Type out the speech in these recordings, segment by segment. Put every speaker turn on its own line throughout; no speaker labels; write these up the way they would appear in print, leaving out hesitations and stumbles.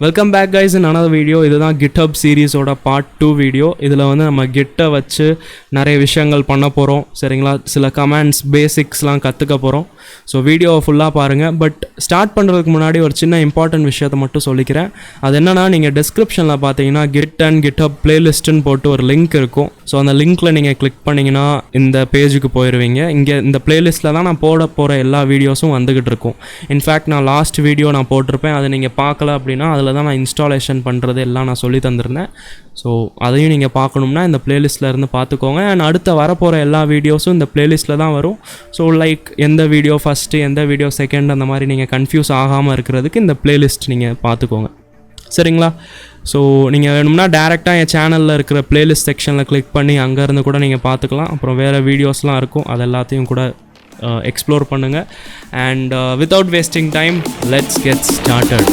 Welcome back guys in another video. இதுதான் GitHub சீரீஸோட part 2 video. இதில் வந்து நம்ம கிட்டை வச்சு நிறைய விஷயங்கள் பண்ண போகிறோம். சரிங்களா, சில கமெண்ட்ஸ் பேசிக்ஸ்லாம் கற்றுக்க போகிறோம். ஸோ வீடியோவை ஃபுல்லாக பாருங்கள். பட் ஸ்டார்ட் பண்ணுறதுக்கு முன்னாடி ஒரு சின்ன இம்பார்ட்டன்ட் விஷயத்தை மட்டும் சொல்லிக்கிறேன். அது என்னென்னா, நீங்கள் டிஸ்கிரிப்ஷனில் பார்த்தீங்கன்னா கிட் அண்ட் கிட்ஹப் பிளேலிஸ்ட்டுன்னு போட்டு ஒரு லிங்க் இருக்கும். ஸோ அந்த லிங்க்கில் நீங்கள் கிளிக் பண்ணிங்கன்னா இந்த பேஜுக்கு போயிடுவீங்க. இங்கே இந்த பிளேலிஸ்ட்டில் தான் நான் போட போகிற எல்லா வீடியோஸும் வந்துக்கிட்டு இருக்கும். இன்ஃபேக்ட் நான் லாஸ்ட் வீடியோ நான் போட்டிருப்பேன். அதை நீங்கள் பார்க்கல அப்படின்னா அதில் தான் நான் இன்ஸ்டாலேஷன் பண்ணுறது எல்லாம் நான் சொல்லி தந்திருந்தேன். ஸோ அதையும் நீங்கள் பார்க்கணும்னா இந்த பிளேலிஸ்ட்டில் இருந்து பார்த்துக்கோங்க. அண்ட் அடுத்த வரப்போகிற எல்லா வீடியோஸும் இந்த பிளேலிஸ்ட்டில் தான் வரும். ஸோ லைக் எந்த வீடியோ ஃபஸ்ட்டு எந்த வீடியோ செகண்ட் அந்த மாதிரி நீங்கள் கன்ஃபியூஸ் ஆகாமல் இருக்கிறதுக்கு இந்த பிளேலிஸ்ட் நீங்கள் பார்த்துக்கோங்க. சரிங்களா? ஸோ நீங்கள் வேணும்னா டேரெக்டாக என் சேனலில் இருக்கிற பிளேலிஸ்ட் செக்ஷனில் கிளிக் பண்ணி அங்கேருந்து கூட நீங்கள் பார்த்துக்கலாம். அப்புறம் வேறு வீடியோஸ்லாம் இருக்கும், அது எல்லாத்தையும் கூட எக்ஸ்ப்ளோர் பண்ணுங்கள். And without wasting time, let's get started.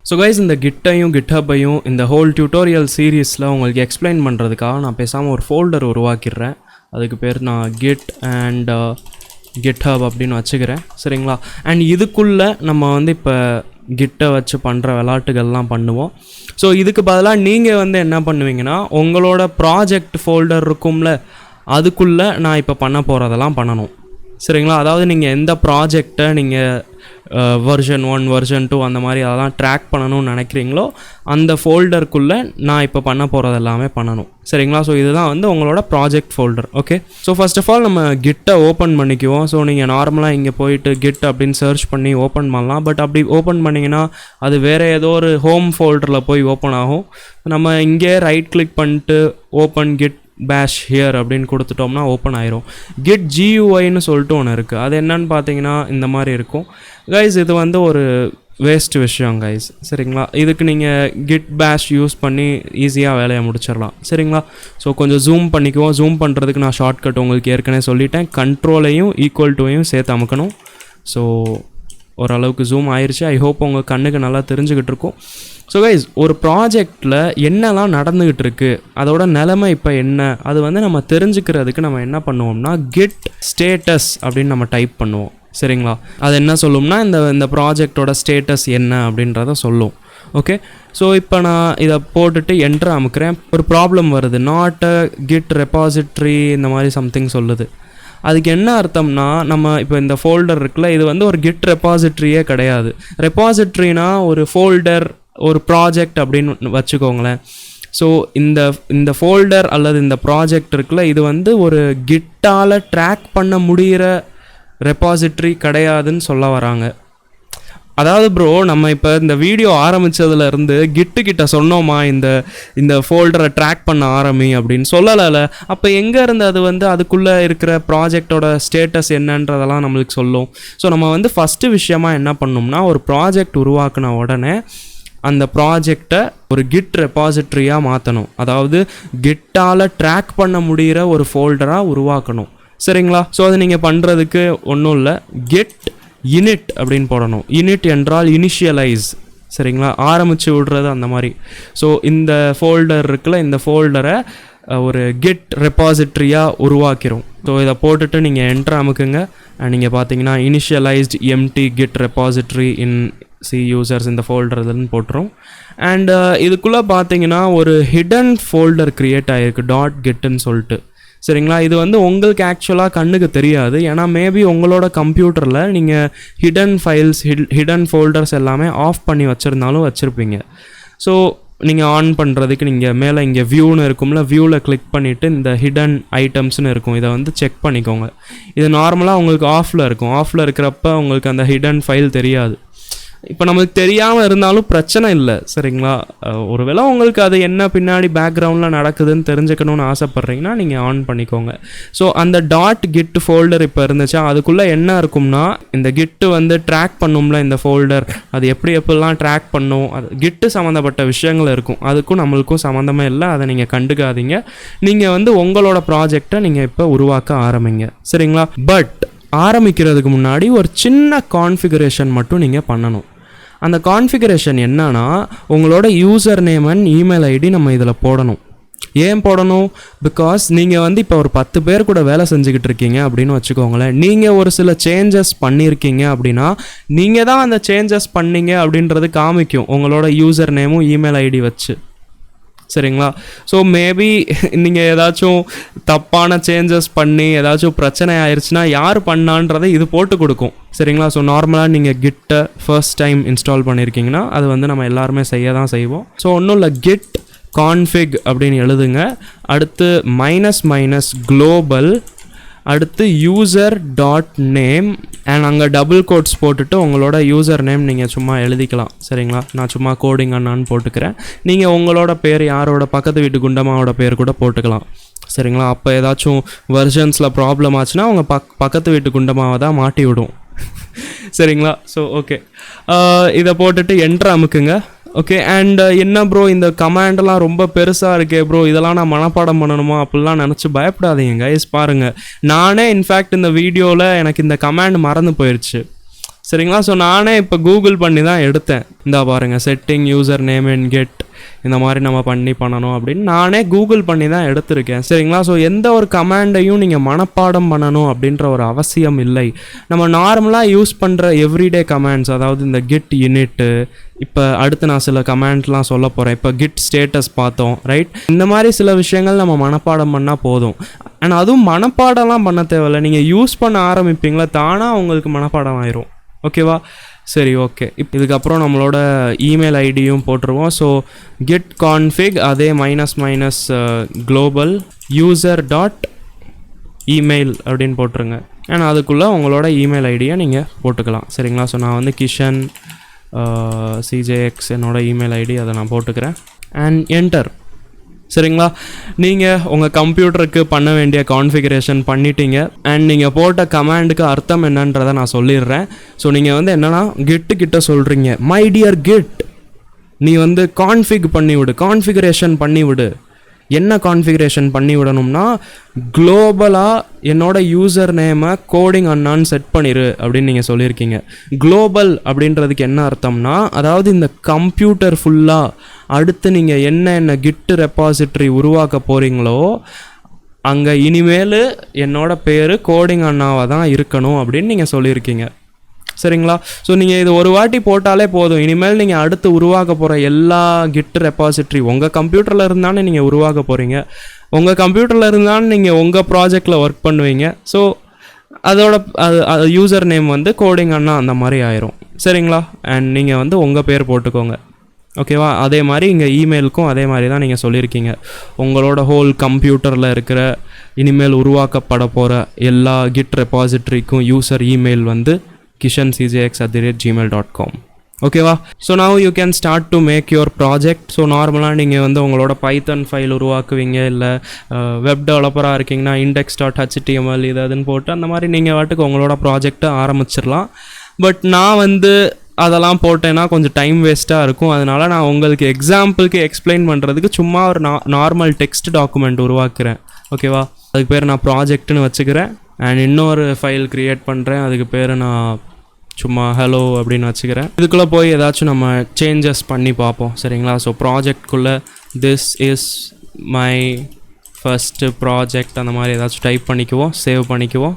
So guys, இந்த கிட்டையும் கிட்ஹப்பையும் இந்த ஹோல் டியூட்டோரியல் சீரீஸில் உங்களுக்கு எக்ஸ்பிளைன் பண்ணுறதுக்காக நான் பேசாமல் ஒரு ஃபோல்டர் உருவாக்கிடுறேன். அதுக்கு பேர் நான் கிட் அண்ட் கிட்ஹப் அப்படின்னு வச்சுக்கிறேன். சரிங்களா? அண்ட் இதுக்குள்ளே நம்ம வந்து இப்போ கிட்டை வச்சு பண்ணுற விளாட்டுகள்லாம் பண்ணுவோம். ஸோ இதுக்கு பதிலாக நீங்கள் வந்து என்ன பண்ணுவீங்கன்னா, உங்களோட ப்ராஜெக்ட் ஃபோல்டர் இருக்கும்ல, அதுக்குள்ளே நான் இப்போ பண்ண போகிறதெல்லாம் பண்ணணும். சரிங்களா? அதாவது நீங்கள் எந்த ப்ராஜெக்டை நீங்கள் வெர்ஷன் 1 வெர்ஷன் 2 அந்த மாதிரி அதெல்லாம் ட்ராக் பண்ணணும்னு நினைக்கிறீங்களோ அந்த ஃபோல்டருக்குள்ளே நான் இப்போ பண்ண போகிறது எல்லாமே பண்ணணும். சரிங்களா? ஸோ இதுதான் வந்து உங்களோட project folder. Okay, so first of all நம்ம கிட்டை ஓப்பன் பண்ணிக்குவோம். ஸோ நீங்கள் நார்மலாக இங்கே போயிட்டு கிட் அப்படின்னு சர்ச் பண்ணி ஓப்பன் பண்ணலாம். பட் அப்படி ஓப்பன் பண்ணிங்கன்னா அது வேறு ஏதோ ஒரு ஹோம் ஃபோல்டரில் போய் ஓப்பன் ஆகும். நம்ம இங்கே ரைட் கிளிக் பண்ணிட்டு ஓப்பன் கிட் பேஷ் ஹியர் அப்படின்னு கொடுத்துட்டோம்னா ஓப்பன் ஆயிரும். கிட் GUIன்னு சொல்லிட்டு ஒன்று இருக்குது. அது என்னன்னு பார்த்தீங்கன்னா இந்த மாதிரி இருக்கும். கைஸ், இது வந்து ஒரு வேஸ்ட் விஷயம் கைஸ். சரிங்களா? இதுக்கு நீங்கள் கிட் பேஷ் யூஸ் பண்ணி ஈஸியாக வேலையை முடிச்சிடலாம். சரிங்களா? ஸோ கொஞ்சம் ஜூம் பண்ணிக்குவோம். ஜூம் பண்ணுறதுக்கு நான் ஷார்ட்கட் உங்களுக்கு ஏற்கனவே சொல்லிட்டேன். கண்ட்ரோலையும் ஈக்குவல் டுவையும் சேர்த்து அமுக்கணும். ஸோ ஓரளவுக்கு ஜூம் ஆயிடுச்சு. ஐ ஹோப் உங்கள் கண்ணுக்கு நல்லா தெரிஞ்சுக்கிட்டு இருக்கும். ஸோ கைஸ், ஒரு ப்ராஜெக்டில் என்னெல்லாம் நடந்துக்கிட்டு இருக்குது, அதோட நிலைமை இப்போ என்ன, அது வந்து நம்ம தெரிஞ்சுக்கிறதுக்கு நம்ம என்ன பண்ணுவோம்னா கிட் ஸ்டேட்டஸ் அப்படின்னு நம்ம டைப் பண்ணுவோம். சரிங்களா? அது என்ன சொல்லும்னா இந்த ப்ராஜெக்டோட ஸ்டேட்டஸ் என்ன அப்படின்றத சொல்லும். ஓகே, ஸோ இப்போ நான் இதை போட்டுட்டு என்ட்ரு அமுக்கிறேன். ஒரு ப்ராப்ளம் வருது, நாட் அ கிட் ரெபாசிட்ரி இந்த மாதிரி சம்திங் சொல்லுது. அதுக்கு என்ன அர்த்தம்னா, நம்ம இப்போ இந்த ஃபோல்டர் இருக்குல்ல, இது வந்து ஒரு கிட் ரெபாசிட்ரியே கிடையாது. ரெபாசிட்ரினா ஒரு ஃபோல்டர், ஒரு ப்ராஜெக்ட் அப்படின்னு வச்சுக்கோங்களேன். ஸோ இந்த ஃபோல்டர் அல்லது இந்த ப்ராஜெக்ட் இருக்குல்ல, இது வந்து ஒரு கிட்டால் ட்ராக் பண்ண முடிகிற ரெபாசிட்ரி கிடையாதுன்னு சொல்ல வராங்க. அதாவது ப்ரோ, நம்ம இப்போ இந்த வீடியோ ஆரம்பித்ததுலேருந்து கிட்ட சொன்னோமா இந்த ஃபோல்டரை ட்ராக் பண்ண ஆரம்பி அப்படின்னு சொல்லலை. அப்போ எங்கே இருந்து அது வந்து அதுக்குள்ளே இருக்கிற ப்ராஜெக்டோட ஸ்டேட்டஸ் என்னன்றதெல்லாம் நம்மளுக்கு சொல்லும். ஸோ நம்ம வந்து ஃபஸ்ட்டு விஷயமாக என்ன பண்ணோம்னா, ஒரு ப்ராஜெக்ட் உருவாக்குன உடனே அந்த ப்ராஜெக்டை ஒரு கிட் ரெபாசிட்ரியாக மாற்றணும். அதாவது கிட்டால் ட்ராக் பண்ண முடிகிற ஒரு ஃபோல்டராக உருவாக்கணும். சரிங்களா? ஸோ அது நீங்கள் பண்ணுறதுக்கு ஒன்றும் இல்லை, கெட் இனிட் அப்படின்னு போடணும். இனிட் என்றால் இனிஷியலைஸ். சரிங்களா? ஆரம்பித்து விடுறது அந்த மாதிரி. ஸோ இந்த ஃபோல்டர் இருக்குல்ல, இந்த ஃபோல்டரை ஒரு கெட் ரெபாசிட்ரியாக உருவாக்கிறோம். ஸோ இதை போட்டுட்டு நீங்கள் என்ட்ரு அமுக்குங்க. நீங்கள் பார்த்தீங்கன்னா இனிஷியலைஸ்ட் எம்டி கிட் ரெபாசிட்ரி இன் சி யூசர்ஸ் இந்த ஃபோல்டர் இதுன்னு போட்டுரும். அண்ட் இதுக்குள்ளே பார்த்தீங்கன்னா ஒரு ஹிடன் ஃபோல்டர் க்ரியேட் ஆகிருக்கு, டாட் கெட்டுன்னு சொல்லிட்டு. சரிங்களா? இது வந்து உங்களுக்கு ஆக்சுவலாக கண்ணுக்கு தெரியாது. ஏன்னா மேபி உங்களோட கம்ப்யூட்டரில் நீங்கள் ஹிடன் ஃபைல்ஸ், ஹிடன் ஃபோல்டர்ஸ் எல்லாமே ஆஃப் பண்ணி வச்சுருந்தாலும் வச்சுருப்பீங்க. ஸோ நீங்கள் ஆன் பண்ணுறதுக்கு நீங்கள் மேலே இங்கே வியூன்னு இருக்கும்ல, வியூவில் கிளிக் பண்ணிவிட்டு இந்த ஹிடன் ஐட்டம்ஸ்னு இருக்கும், இதை வந்து செக் பண்ணிக்கோங்க. இது நார்மலாக உங்களுக்கு ஆஃபில் இருக்கும். ஆஃபில் இருக்கிறப்ப உங்களுக்கு அந்த ஹிடன் ஃபைல் தெரியாது. இப்போ நமக்கு தெரியாமல் இருந்தாலும் பிரச்சனை இல்லை. சரிங்களா? ஒருவேளை உங்களுக்கு அது என்ன பின்னாடி பேக்ரவுண்டில் நடக்குதுன்னு தெரிஞ்சுக்கணும்னு ஆசைப்பட்றீங்கன்னா நீங்கள் ஆன் பண்ணிக்கோங்க. ஸோ அந்த டாட் கிட் ஃபோல்டர் இப்போ இருந்துச்சா, அதுக்குள்ளே என்ன இருக்கும்னா இந்த கிட்டு வந்து ட்ராக் பண்ணும்ல இந்த ஃபோல்டர், அது எப்படிலாம் ட்ராக் பண்ணும், அது கிட்டு சம்மந்தப்பட்ட விஷயங்கள் இருக்கும். அதுக்கும் நம்மளுக்கும் சம்மந்தமே இல்லை, அதை நீங்கள் கண்டுக்காதீங்க. நீங்கள் வந்து உங்களோட ப்ராஜெக்டை நீங்கள் இப்போ உருவாக்க ஆரம்பிங்க. சரிங்களா? பட் ஆரம்பிக்கிறதுக்கு முன்னாடி ஒரு சின்ன கான்ஃபிகரேஷன் மட்டும் நீங்கள் பண்ணணும். அந்த கான்ஃபிகரேஷன் என்னன்னா, உங்களோட user name and email ID நம்ம இதில் போடணும். ஏன் போடணும்? பிகாஸ் நீங்கள் வந்து இப்போ ஒரு 10 பேர் கூட வேலை செஞ்சுக்கிட்டு இருக்கீங்க அப்படின்னு வச்சுக்கோங்களேன். நீங்கள் ஒரு சில சேஞ்சஸ் பண்ணியிருக்கீங்க அப்படின்னா நீங்கள் தான் அந்த சேஞ்சஸ் பண்ணீங்க அப்படின்றது காமிக்கும் உங்களோட யூசர் நேமும் இமெயில் ஐடி வச்சு. சரிங்களா? ஸோ மேபி நீங்கள் ஏதாச்சும் தப்பான சேஞ்சஸ் பண்ணி ஏதாச்சும் பிரச்சனை ஆயிடுச்சுன்னா யார் பண்ணான்றதை இது போட்டு கொடுக்கும். சரிங்களா? ஸோ நார்மலாக நீங்கள் கிட்டை ஃபர்ஸ்ட் டைம் இன்ஸ்டால் பண்ணியிருக்கீங்கன்னா அது வந்து நம்ம எல்லாருமே செய்ய தான் செய்வோம். ஸோ ஒன்றும் இல்லை, git config அப்படின்னு எழுதுங்க. அடுத்து --global, அடுத்து user.name அண்ட் அங்கே டபுள் கோட்ஸ் போட்டுட்டு உங்களோட யூசர் நேம் நீங்கள் சும்மா எழுதிக்கலாம். சரிங்களா? நான் சும்மா கோடிங் அண்ணான்னு போட்டுக்கிறேன். நீங்கள் உங்களோட பேர் யாரோட பக்கத்து வீட்டு குண்டம்மாவோட பேர் கூட போட்டுக்கலாம். சரிங்களா? அப்போ ஏதாச்சும் வெர்ஷன்ஸில் ப்ராப்ளம் ஆச்சுன்னா அவங்க பக்கத்து வீட்டு குண்டம்மாவை தான் மாட்டி விடும். சரிங்களா? ஸோ ஓகே, இதை போட்டுட்டு என்ட்ரு அமுக்குங்க. ஓகே, அண்ட் என்ன ப்ரோ இந்த கமாண்டெல்லாம் ரொம்ப பெருசாக இருக்கே ப்ரோ, இதெல்லாம் நான் மனப்பாடம் பண்ணணுமா அப்படிலாம் நினச்சி பயப்படாதீங்க கைஸ். பாருங்கள், நானே இன்ஃபேக்ட் இந்த வீடியோவில் எனக்கு இந்த கமாண்ட் மறந்து போயிடுச்சு. சரிங்களா? ஸோ நானே இப்போ கூகுள் பண்ணி தான் எடுத்தேன். இந்த பாருங்கள், setting user name and get, இந்த மாதிரி நம்ம பண்ணணும் அப்படின்னு நானே கூகுள் பண்ணி தான் எடுத்திருக்கேன். சரிங்களா? ஸோ எந்த ஒரு கமாண்டையும் நீங்கள் மனப்பாடம் பண்ணணும் அப்படின்ற ஒரு அவசியம் இல்லை. நம்ம நார்மலாக யூஸ் பண்ணுற எவ்ரிடே கமாண்ட்ஸ், அதாவது இந்த கிட் யூனிட்டு, இப்போ அடுத்து நான் சில கமாண்ட்லாம் சொல்ல போகிறேன். இப்போ கிட் ஸ்டேட்டஸ் பார்த்தோம், ரைட்? இந்த மாதிரி சில விஷயங்கள் நம்ம மனப்பாடம் பண்ணால் போதும். ஆனால் அதுவும் மனப்பாடம்லாம் பண்ண தேவையில்லை. நீங்கள் யூஸ் பண்ண ஆரம்பிப்பீங்களா, தானாக உங்களுக்கு மனப்பாடம் ஆயிரும். ஓகேவா? சரி, ஓகே. இப்போ இதுக்கப்புறம் நம்மளோட இமெயில் ஐடியும் போட்டுருவோம். ஸோ git config அதே --global user.email அப்படின்னு போட்டுருங்க. ஏன்னா அதுக்குள்ளே உங்களோட இமெயில் ஐடியை நீங்கள் போட்டுக்கலாம். சரிங்களா? ஸோ நான் வந்து கிஷன் CJX என்னோட இமெயில் ஐடி அதை நான் போட்டுக்கிறேன். And enter. சரிங்களா? நீங்கள் உங்கள் கம்ப்யூட்டருக்கு பண்ண வேண்டிய கான்ஃபிகரேஷன் பண்ணிட்டீங்க. அண்ட் நீங்கள் போட்ட கமாண்டுக்கு அர்த்தம் என்னன்றதை நான் சொல்லிடுறேன். ஸோ நீங்கள் வந்து என்னென்னா கிட்ட சொல்கிறீங்க, மை டியர் கிட், நீ வந்து கான்ஃபிகரேஷன் பண்ணிவிடு. என்ன கான்ஃபிகரேஷன் பண்ணி விடணும்னா, குளோபலாக என்னோட யூசர் நேமை கோடிங் அண்ணான்னு செட் பண்ணிடு அப்படின்னு நீங்கள் சொல்லியிருக்கீங்க. குளோபல் அப்படின்றதுக்கு என்ன அர்த்தம்னா, அதாவது இந்த கம்ப்யூட்டர் ஃபுல்லாக அடுத்து நீங்கள் என்ன கிட் ரெப்பாசிட்ரி உருவாக்க போகிறீங்களோ அங்கே இனிமேல் என்னோட பேர் கோடிங் அண்ணாவாக தான் இருக்கணும் அப்படின்னு நீங்கள் சொல்லியிருக்கீங்க. சரிங்களா? ஸோ நீங்கள் இது ஒரு வாட்டி போட்டாலே போதும். இனிமேல் நீங்கள் அடுத்து உருவாக்க போகிற எல்லா கிட் ரெப்பாசிட்ரி உங்கள் கம்ப்யூட்டரில் இருந்தானே நீங்கள் உருவாக்க போகிறீங்க. உங்கள் கம்ப்யூட்டரில் இருந்தாலும் நீங்கள் உங்கள் ப்ராஜெக்டில் ஒர்க் பண்ணுவீங்க. ஸோ அதோட யூசர் நேம் வந்து கோடிங் அண்ணா அந்த மாதிரி ஆயிரும். சரிங்களா? அண்ட் நீங்கள் வந்து உங்கள் பேர் போட்டுக்கோங்க. ஓகேவா? அதே மாதிரி இங்கே இமெயிலுக்கும் அதே மாதிரி தான் நீங்கள் சொல்லியிருக்கீங்க. உங்களோட ஹோல் கம்ப்யூட்டரில் இருக்கிற இனிமேல் உருவாக்கப்பட போகிற எல்லா கிட் ரெப்பாசிட்ரிக்கும் யூசர் இமெயில் வந்து kishancjx@gmail.com. ஓகேவா? So now you can start to make your project. So நார்மலாக நீங்கள் வந்து உங்களோட பைத்தன் ஃபைல் உருவாக்குவீங்க, இல்லை வெப் டெவலப்பராக இருக்கீங்கன்னா index.html இது அதுன்னு போட்டு அந்த மாதிரி நீங்கள் வாட்டுக்கு உங்களோட ப்ராஜெக்டை ஆரம்பிச்சிடலாம். பட் நான் வந்து அதெல்லாம் போட்டேன்னா கொஞ்சம் டைம் வேஸ்ட்டாக இருக்கும். அதனால் நான் உங்களுக்கு எக்ஸாம்பிளுக்கு எக்ஸ்பிளைன் பண்ணுறதுக்கு சும்மா ஒரு நார்மல் டெக்ஸ்ட் டாக்குமெண்ட் உருவாக்குறேன். ஓகேவா? அதுக்கு பேர் நான் ப்ராஜெக்ட்னு வச்சுக்கிறேன். அண்ட் இன்னொரு ஃபைல் க்ரியேட் பண்ணுறேன், அதுக்கு பேர் நான் சும்மா ஹலோ அப்படின்னு வச்சுக்கிறேன். இதுக்குள்ளே போய் ஏதாச்சும் நம்ம சேஞ்சஸ் பண்ணி பார்ப்போம். சரிங்களா? ஸோ ப்ராஜெக்ட்குள்ளே this is my first project அந்த மாதிரி ஏதாச்சும் டைப் பண்ணிக்குவோம், சேவ் பண்ணிக்குவோம்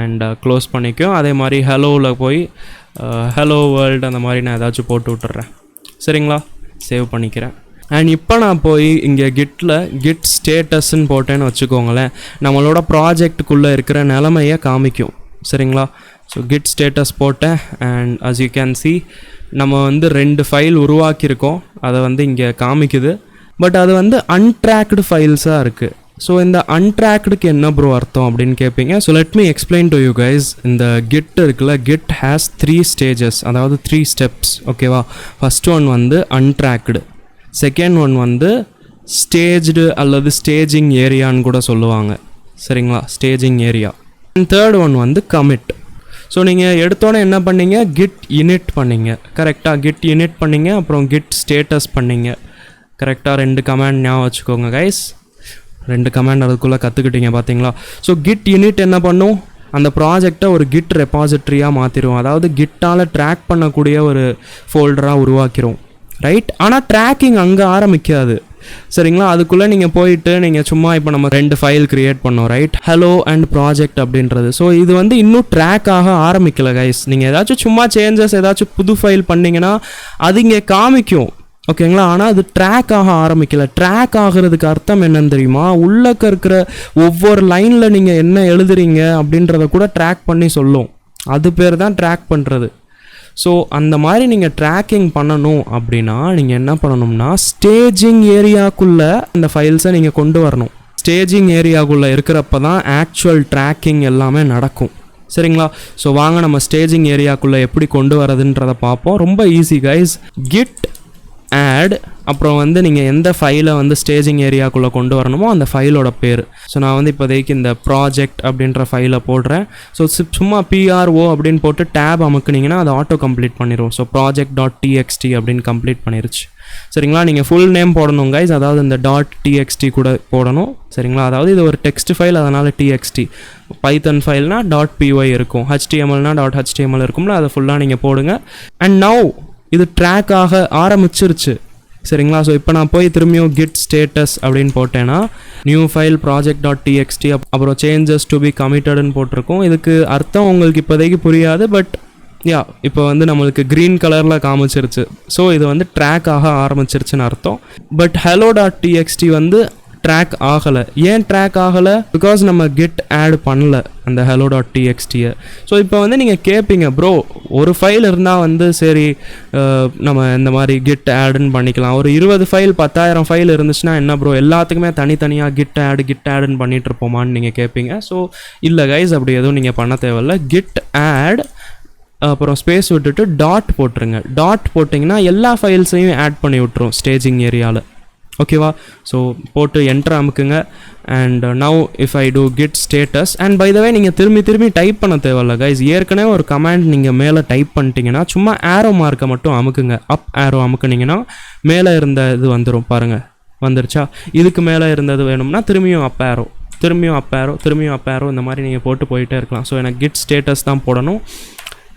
அண்ட் க்ளோஸ் பண்ணிக்குவோம். அதே மாதிரி ஹலோவில் போய் ஹலோ வேர்ல்டு அந்த மாதிரி நான் ஏதாச்சும் போட்டு விட்டுறேன். சரிங்களா? சேவ் பண்ணிக்கிறேன். அண்ட் இப்போ நான் போய் இங்கே கிட் ஸ்டேட்டஸ்ன்னு போட்டேன்னு வச்சுக்கோங்களேன், நம்மளோட ப்ராஜெக்டுக்குள்ளே இருக்கிற நிலமையை காமிக்கும். சரிங்களா? ஸோ கிட் ஸ்டேட்டஸ் போட்டேன். And as you can see நம்ம வந்து 2 ஃபைல் உருவாக்கியிருக்கோம், அதை வந்து இங்கே காமிக்குது. பட் அது வந்து அன்ட்ராக்டு ஃபைல்ஸாக இருக்குது. ஸோ இந்த அன்ட்ராக்டுக்கு என்ன ப்ரோ அர்த்தம் அப்படின்னு கேட்பீங்க. So let me explain to you guys. இந்த கிட் இருக்குல்ல, கிட் ஹேஸ் 3 ஸ்டேஜஸ், அதாவது 3 ஸ்டெப்ஸ். ஓகேவா? ஃபஸ்ட் ஒன் வந்து அன்ட்ராக்டு, செகண்ட் ஒன் வந்து ஸ்டேஜ்டு அல்லது ஸ்டேஜிங் ஏரியான்னு கூட சொல்லுவாங்க. சரிங்களா? Staging area. And third one வந்து கமிட். ஸோ நீங்கள் எடுத்தோன்னே என்ன பண்ணீங்க, கிட் யூனிட் பண்ணிங்க. கரெக்டாக கிட் யூனிட் பண்ணிங்க, அப்புறம் கிட் ஸ்டேட்டஸ் பண்ணிங்க. கரெக்டாக 2 கமாண்ட் ஞாபகம் வச்சுக்கோங்க கைஸ். 2 கமாண்ட் அதுக்குள்ளே கற்றுக்கிட்டீங்க பார்த்தீங்களா? ஸோ கிட் யூனிட் என்ன பண்ணும், அந்த ப்ராஜெக்டை ஒரு கிட் ரெப்பாசிட்ரியாக மாற்றிடும். அதாவது கிட்டால் ட்ராக் பண்ணக்கூடிய ஒரு ஃபோல்டராக உருவாக்கிடும். ரைட்? ஆனால் ட்ராக்கிங் அங்கே ஆரம்பிக்காது. சரிங்களா. அதுக்குள்ளே நீங்கள் போயிட்டு நீங்கள் சும்மா இப்போ நம்ம 2 ஃபைல் க்ரியேட் பண்ணோம், ரைட், ஹலோ அண்ட் ப்ராஜெக்ட் அப்படின்றது. ஸோ இது வந்து இன்னும் ட்ராக் ஆக ஆரம்பிக்கல கைஸ். நீங்கள் ஏதாச்சும் சும்மா சேஞ்சஸ் ஏதாச்சும் புது ஃபைல் பண்ணிங்கன்னா அது இங்கே காமிக்கும், ஓகேங்களா. ஆனால் அது ட்ராக் ஆக ஆரம்பிக்கல. ட்ராக் ஆகிறதுக்கு அர்த்தம் என்னன்னு தெரியுமா? உள்ளக்க இருக்கிற ஒவ்வொரு லைனில் நீங்கள் என்ன எழுதுறீங்க அப்படின்றத கூட ட்ராக் பண்ணி சொல்லும். அது பேர் தான் ட்ராக் பண்ணுறது. ஸோ அந்த மாதிரி நீங்கள் ட்ராக்கிங் பண்ணணும் அப்படின்னா நீங்கள் என்ன பண்ணணும்னா ஸ்டேஜிங் ஏரியாக்குள்ளே இந்த ஃபைல்ஸை நீங்கள் கொண்டு வரணும். ஸ்டேஜிங் ஏரியாக்குள்ளே இருக்கிறப்ப தான் ஆக்சுவல் ட்ராக்கிங் எல்லாமே நடக்கும், சரிங்களா. ஸோ வாங்க நம்ம ஸ்டேஜிங் ஏரியாக்குள்ளே எப்படி கொண்டு வரதுன்றதை பார்ப்போம். ரொம்ப ஈஸி கைஸ். கிட் ஆட், அப்புறம் வந்து நீங்கள் எந்த ஃபைலை வந்து ஸ்டேஜிங் ஏரியாக்குள்ளே கொண்டு வரணுமோ அந்த ஃபைலோட பேர். ஸோ நான் வந்து இப்போதைக்கு இந்த ப்ராஜெக்ட் அப்படின்ற ஃபைலை போடுறேன். ஸோ சும்மா PRO அப்படின்னு போட்டு டேப் அமுக்குனிங்கன்னா அது ஆட்டோ கம்ப்ளீட் பண்ணிடும். ஸோ project.txt அப்படின்னு கம்ப்ளீட் பண்ணிருச்சு, சரிங்களா. நீங்கள் ஃபுல் நேம் போடணும் கைஸ், அதாவது இந்த .txt கூட போடணும், சரிங்களா. அதாவது இது ஒரு டெக்ஸ்ட் ஃபைல், அதனால் TXT. பைத்தன் ஃபைல்னா .py இருக்கும், HTMLனா .html இருக்கும்ல, அதை ஃபுல்லாக நீங்கள் போடுங்க. அண்ட் நவ் இது ட்ராக் ஆக ஆரம்பிச்சிருச்சு, சரிங்களா. ஸோ இப்போ நான் போய் திரும்பியும் கிட் ஸ்டேட்டஸ் அப்படின்னு போட்டேன்னா நியூ ஃபைல் project.txt அப்புறம் சேஞ்சஸ் டு பி கமிட்டட்னு போட்டிருக்கோம். இதுக்கு அர்த்தம் உங்களுக்கு இப்போதைக்கு புரியாது, பட் இப்போ வந்து நம்மளுக்கு க்ரீன் கலரில் காமிச்சிருச்சு. ஸோ இது வந்து ட்ராக் ஆக ஆரம்பிச்சிருச்சுன்னு அர்த்தம். பட் hello.txt வந்து ட்ராக் ஆகலை. ஏன் ட்ராக் ஆகலை? பிகாஸ் நம்ம கெட் ஆட் பண்ணல அந்த hello.txt-யை. ஸோ இப்போ வந்து நீங்கள் கேட்பீங்க, ப்ரோ ஒரு ஃபைல் இருந்தால் வந்து சரி நம்ம இந்த மாதிரி கிட் ஆடுன்னு பண்ணிக்கலாம். ஒரு 20 ஃபைல் 10,000 ஃபைல் இருந்துச்சுன்னா என்ன ப்ரோ எல்லாத்துக்குமே தனித்தனியாக கிட் ஆடுன்னு பண்ணிகிட்டு இருப்போமான்னு நீங்கள் கேட்பீங்க. ஸோ இல்லை கைஸ், அப்படி எதுவும் நீங்கள் பண்ண தேவையில்ல. கிட் ஆட் அப்புறம் ஸ்பேஸ் விட்டுட்டு டாட் போட்டுருங்க. டாட் போட்டிங்கன்னா எல்லா ஃபைல்ஸையும் ஆட் பண்ணி விட்டுரும் ஸ்டேஜிங் ஏரியாவில், ஓகேவா. ஸோ போட்டு என்டர் அமுக்குங்க. And now if I do git status, and by the way நீங்கள் திரும்பி டைப் பண்ண தேவையில்ல கைஸ். ஏற்கனவே ஒரு கமாண்ட் நீங்கள் மேலே டைப் பண்ணிட்டீங்கன்னா சும்மா ஆரோ மார்க்கை மட்டும் அமுக்குங்க. அப் ஆரோ அமுக்குனிங்கன்னா மேலே இருந்த இது வந்துடும், பாருங்கள் வந்துருச்சா. இதுக்கு மேலே இருந்தது வேணும்னா திரும்பியும் அப் ஆரோ, திரும்பியும் அப் ஆரோ இந்த மாதிரி நீங்கள் போட்டு போயிட்டே இருக்கலாம். ஸோ எனக்கு கிட் ஸ்டேட்டஸ் தான் போடணும்.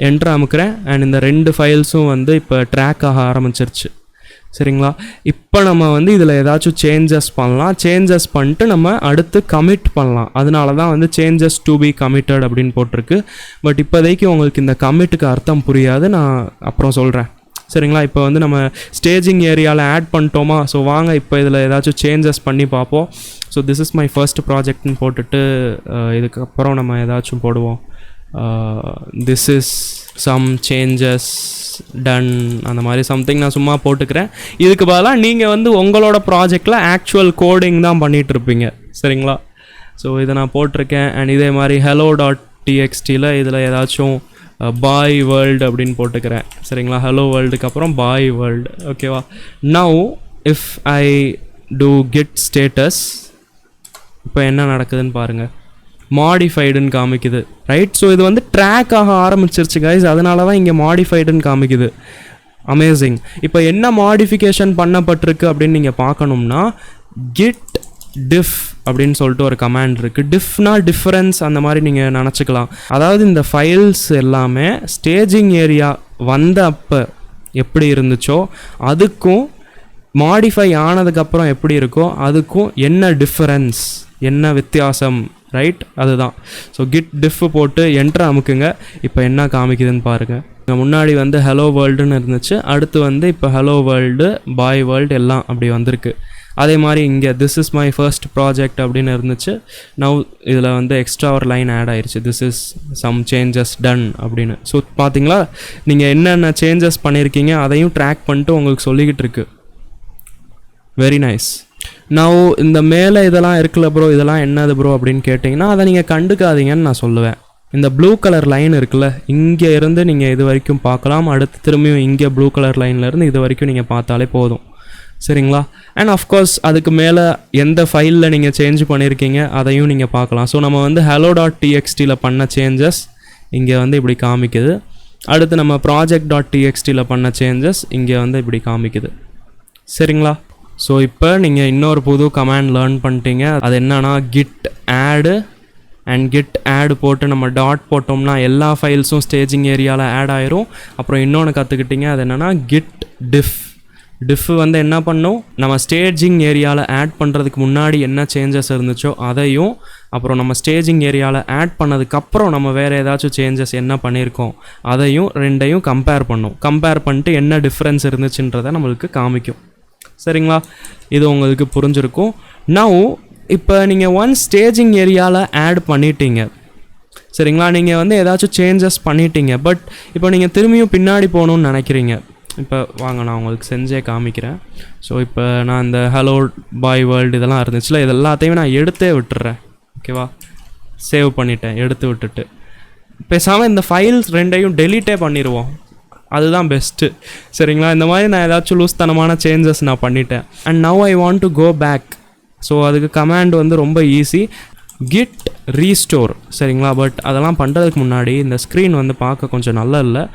என்டர் அமுக்குறேன். அண்ட் இந்த 2 ஃபைல்ஸும் வந்து இப்போ ட்ராக் ஆக ஆரம்பிச்சிருச்சு, சரிங்களா. இப்போ நம்ம வந்து இதில் ஏதாச்சும் சேஞ்சஸ் பண்ணலாம். சேஞ்சஸ் பண்ணிட்டு நம்ம அடுத்து கமிட் பண்ணலாம். அதனால தான் வந்து சேஞ்சஸ் டு பி கமிட்டட் அப்படின்னு போட்டிருக்கு. பட் இப்போதைக்கு உங்களுக்கு இந்த கமிட்டுக்கு அர்த்தம் புரியாது, நான் அப்புறம் சொல்கிறேன், சரிங்களா. இப்போ வந்து நம்ம ஸ்டேஜிங் ஏரியாவில் ஆட் பண்ணிட்டோமா. ஸோ வாங்க இப்போ இதில் ஏதாச்சும் சேஞ்சஸ் பண்ணி பார்ப்போம். So this is my first ப்ராஜெக்ட்னு போட்டுட்டு இதுக்கப்புறம் நம்ம ஏதாச்சும் போடுவோம். This is some changes done அந்த மாதிரி சம்திங் நான் சும்மா போட்டுக்கிறேன். இதுக்கு பதிலாக நீங்கள் வந்து உங்களோட ப்ராஜெக்டில் ஆக்சுவல் கோடிங் தான் பண்ணிகிட்ருப்பீங்க, சரிங்களா. ஸோ இதை நான் போட்டிருக்கேன். அண்ட் இதே மாதிரி hello.txt-ல இதில் ஏதாச்சும் பாய் வேர்ல்டு அப்படின்னு போட்டுக்கிறேன், சரிங்களா. ஹலோ வேர்ல்டுக்கு அப்புறம் பாய் வேர்ல்டு, ஓகேவா. Now if I do git status, இப்போ என்ன நடக்குதுன்னு பாருங்கள். மாடிஃபைடுன்னு காமிக்குது, ரைட். ஸோ இது வந்து ட்ராக் ஆக ஆரம்பிச்சிருச்சு கைஸ், அதனால தான் இங்கே மாடிஃபைடுன்னு காமிக்குது. அமேசிங். இப்போ என்ன மாடிஃபிகேஷன் பண்ணப்பட்டிருக்கு அப்படின்னு நீங்கள் பார்க்கணும்னா கிட் டிஃப் அப்படின்னு சொல்லிட்டு ஒரு கமாண்ட் இருக்குது. டிஃப்னா டிஃபரன்ஸ் அந்த மாதிரி நீங்கள் நினச்சிக்கலாம். அதாவது இந்த ஃபைல்ஸ் எல்லாமே ஸ்டேஜிங் ஏரியா வந்த அப்போ எப்படி இருந்துச்சோ அதுக்கும் மாடிஃபை ஆனதுக்கப்புறம் எப்படி இருக்கோ அதுக்கும் என்ன டிஃபரன்ஸ், என்ன வித்தியாசம், ரைட், அதுதான். ஸோ கிட் டிஃப் போட்டு என்டர் அமுக்குங்க. இப்போ என்ன காமிக்குதுன்னு பாருங்கள். முன்னாடி வந்து ஹலோ வேர்ல்டுன்னு இருந்துச்சு, அடுத்து வந்து இப்போ ஹலோ வேர்ல்டு பாய் வேர்ல்டு எல்லாம் அப்படி வந்திருக்கு. அதே மாதிரி இங்கே this is my first project அப்படின்னு இருந்துச்சு. நவ் இதில் வந்து எக்ஸ்ட்ரா ஒரு லைன் ஆட் ஆயிடுச்சு, this is some changes done அப்படின்னு. ஸோ பார்த்தீங்களா, நீங்கள் என்னென்ன சேஞ்சஸ் பண்ணியிருக்கீங்க அதையும் ட்ராக் பண்ணிட்டு உங்களுக்கு சொல்லிக்கிட்டு இருக்கு. Very nice. நான் இந்த மேலே இதெல்லாம் இருக்குல்ல ப்ரோ, இதெல்லாம் என்னது ப்ரோ அப்படின்னு கேட்டிங்கன்னா அதை நீங்கள் கண்டுக்காதீங்கன்னு நான் சொல்லுவேன். இந்த ப்ளூ கலர் லைன் இருக்குல்ல, இங்கே இருந்து நீங்கள் இது வரைக்கும் பார்க்கலாம். அடுத்து திரும்பியும் இங்கே ப்ளூ கலர் லைன்லேருந்து இது வரைக்கும் நீங்கள் பார்த்தாலே போதும், சரிங்களா. அண்ட் ஆஃப்கோர்ஸ் அதுக்கு மேலே எந்த ஃபைலில் நீங்கள் சேஞ்ச் பண்ணியிருக்கீங்க அதையும் நீங்கள் பார்க்கலாம். ஸோ நம்ம வந்து hello.txt-ல பண்ண சேஞ்சஸ் இங்கே வந்து இப்படி காமிக்குது. அடுத்து நம்ம project.txt-ல பண்ண சேஞ்சஸ் இங்கே வந்து இப்படி காமிக்குது, சரிங்களா. ஸோ இப்போ நீங்கள் இன்னொரு புது கமாண்ட் லேர்ன் பண்ணிட்டீங்க. அது என்னன்னா கிட் ஆடு. அண்ட் கிட் ஆடு போட்டு நம்ம டாட் போட்டோம்னா எல்லா ஃபைல்ஸும் ஸ்டேஜிங் ஏரியாவில் ஆட் ஆயிரும். அப்புறம் இன்னொன்று கற்றுக்கிட்டிங்க, அது என்னென்னா கிட் டிஃப். diff வந்து என்ன பண்ணும், நம்ம ஸ்டேஜிங் ஏரியாவில் ஆட் பண்ணுறதுக்கு முன்னாடி என்ன சேஞ்சஸ் இருந்துச்சோ அதையும், அப்புறம் நம்ம ஸ்டேஜிங் ஏரியாவில் ஆட் பண்ணதுக்கப்புறம் நம்ம வேறு ஏதாச்சும் சேஞ்சஸ் என்ன பண்ணியிருக்கோம் அதையும் ரெண்டையும் கம்பேர் பண்ணும். கம்பேர் பண்ணிட்டு என்ன டிஃப்ரென்ஸ் இருந்துச்சுன்றதை நம்மளுக்கு காமிக்கும். சரிங்களா, இது உங்களுக்கு புரிஞ்சிருக்கும். நவ் இப்போ நீங்கள் ஒன் ஸ்டேஜிங் ஏரியாவில் ஆட் பண்ணிட்டீங்க. சரிங்களா, நீங்கள் வந்து ஏதாச்சும் சேஞ்சஸ் பண்ணிட்டீங்க. பட் இப்போ நீங்கள் திரும்பியும் பின்னாடி போகணுன்னு நினைக்கிறீங்க. இப்போ வாங்க நான் உங்களுக்கு செஞ்சே காமிக்கிறேன். ஸோ இப்போ நான் இந்த ஹலோ பாய் வேர்ல்டு இதெல்லாம் இருந்துச்சுல, இது எல்லாத்தையும் நான் எடுத்தே விட்டுறேன். ஓகேவா, சேவ் பண்ணிட்டேன் எடுத்து விட்டுட்டு. பேசாமல் இந்த ஃபைல்ஸ் ரெண்டையும் டெலீட்டே பண்ணிடுவோம், அதுதான் பெஸ்ட்டு. சரிங்களா, இந்த மாதிரி நான் ஏதாச்சும் லூஸ்தனமான சேஞ்சஸ் நான் பண்ணிட்டேன். And now I want to go back. So அதுக்கு கமாண்ட் வந்து ரொம்ப ஈஸி, git restore. சரிங்களா, பட் அதெல்லாம் பண்ணுறதுக்கு முன்னாடி இந்த ஸ்க்ரீன் வந்து பார்க்க கொஞ்சம் நல்லா இல்லை.